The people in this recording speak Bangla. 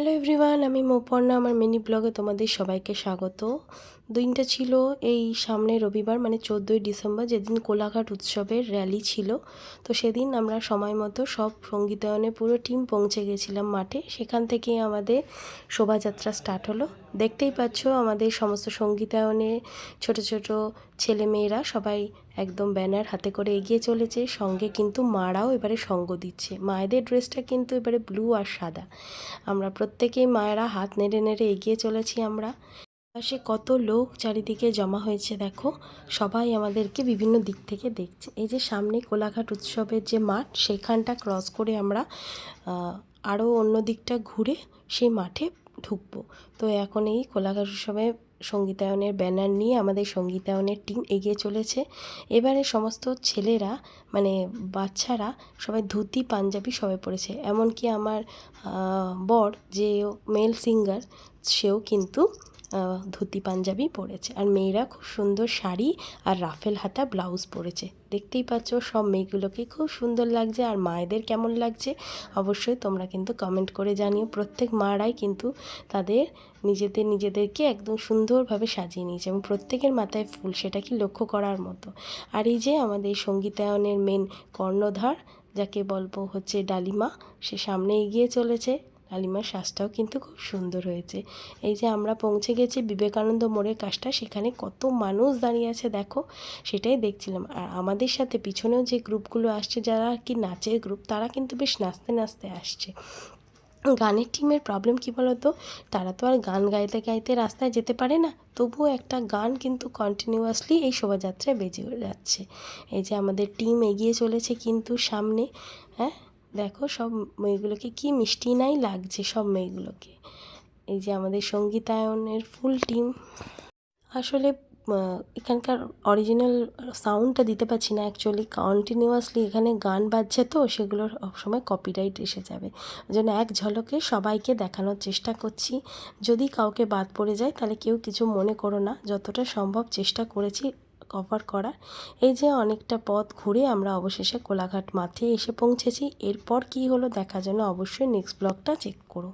হ্যালো এভরিওয়ান, আমি মৌপর্ণা। আমার মিনি ব্লগে তোমাদের সবাইকে স্বাগত। দিনটা ছিল এই সামনে রবিবার, মানে 14ই ডিসেম্বর, যেদিন কোলাঘাট উৎসবের র্যালি ছিল। তো সেদিন আমরা সময় মতো সব সঙ্গীতায়নে পুরো টিম পৌঁছে গেছিলাম মাঠে। সেখান থেকেই আমাদের শোভাযাত্রা স্টার্ট হলো। দেখতেই পাচ্ছ আমাদের সমস্ত সঙ্গীতায়নে ছোট ছোট ছেলে মেয়েরা সবাই একদম ব্যানার হাতে করে এগিয়ে চলেছে। সঙ্গে কিন্তু মারাও এবারে সঙ্গ দিচ্ছে। মায়েদের ড্রেসটা কিন্তু এবারে ব্লু আর সাদা। আমরা প্রত্যেকেই মায়েরা হাত নেড়ে নেড়ে এগিয়ে চলেছি। আমরা পাশে কত লোক চারিদিকে জমা হয়েছে দেখো। সবাই আমাদেরকে বিভিন্ন দিক থেকে দেখছে। এই যে সামনে কোলাঘাট উৎসবের যে মাঠ, সেখানটা ক্রস করে আমরা আরও অন্য দিকটা ঘুরে সেই মাঠে ঢুকবো। তো এখন এই কোলাঘাট উৎসবে সঙ্গীতায়নের ব্যানার নিয়ে আমাদের সঙ্গীতায়নের টিম এগিয়ে চলেছে। এবারে সমস্ত ছেলেরা, মানে বাচ্চারা, সবাই ধুতি পাঞ্জাবি সবাই পরেছে। এমনকি আমার বর, যে মেল সিঙ্গার, সেও কিন্তু ধুতি পাঞ্জাবি পরেছে। আর মেয়েরা খুব সুন্দর শাড়ি আর রাফেল হাতা ব্লাউজ পরেছে। দেখতেই পাচ্ছ সব মেয়েগুলোকে খুব সুন্দর লাগছে। আর মায়েদের কেমন লাগছে অবশ্যই তোমরা কিন্তু কমেন্ট করে জানিও। প্রত্যেক মারাই কিন্তু তাদের নিজেদেরকে একদম সুন্দরভাবে সাজিয়ে নিয়েছে এবং প্রত্যেকের মাথায় ফুল, সেটা কি লক্ষ্য করার মতো। আর এই যে আমাদের সঙ্গীতায়নের মেন কর্ণধার, যাকে বলবো হচ্ছে ডালিমা, সে সামনে এগিয়ে চলেছে। ডালিমার শ্বাসটাও কিন্তু খুব সুন্দর হয়েছে। এই যে আমরা পৌঁছে গেছি বিবেকানন্দ মোড়ের কাছটা, সেখানে কত মানুষ দাঁড়িয়ে আছে দেখো, সেটাই দেখছিলাম। আর আমাদের সাথে পিছনেও যে গ্রুপগুলো আসছে, যারা কি নাচের গ্রুপ, তারা কিন্তু বেশ নাচতে নাচতে আসছে। গানের টিমের প্রবলেম কী বলো তো, তারা তো আর গান গাইতে গাইতে রাস্তায় যেতে পারে না। তবুও একটা গান কিন্তু কন্টিনিউয়াসলি এই শোভাযাত্রায় বেজে যাচ্ছে। এই যে আমাদের টিম এগিয়ে চলেছে কিন্তু সামনে। হ্যাঁ, দেখো সব মেয়েগুলোকে কি মিষ্টি নাই লাগছে সব মেয়েগুলোকে। এই যে আমাদের সঙ্গীতায়নের ফুল টিম। আসলে এখানকার অরিজিনাল সাউন্ডটা দিতে পারছি না অ্যাকচুয়ালি, কন্টিনিউয়াসলি এখানে গান বাজছে তো সেগুলোর সময় কপিরাইট এসে যাবে। ওই জন্য এক ঝলকে সবাইকে দেখানোর চেষ্টা করছি। যদি কাউকে বাদ পড়ে যায় তাহলে কেউ কিছু মনে করো না, যতটা সম্ভব চেষ্টা করেছি কভার করার। এই যে অনেকটা পথ ঘুরে আমরা অবশেষে কোলাঘাট মাঠে এসে পৌঁছেছি। এরপর কি হলো দেখার জন্য অবশ্যই নেক্সট ব্লগটা চেক করো।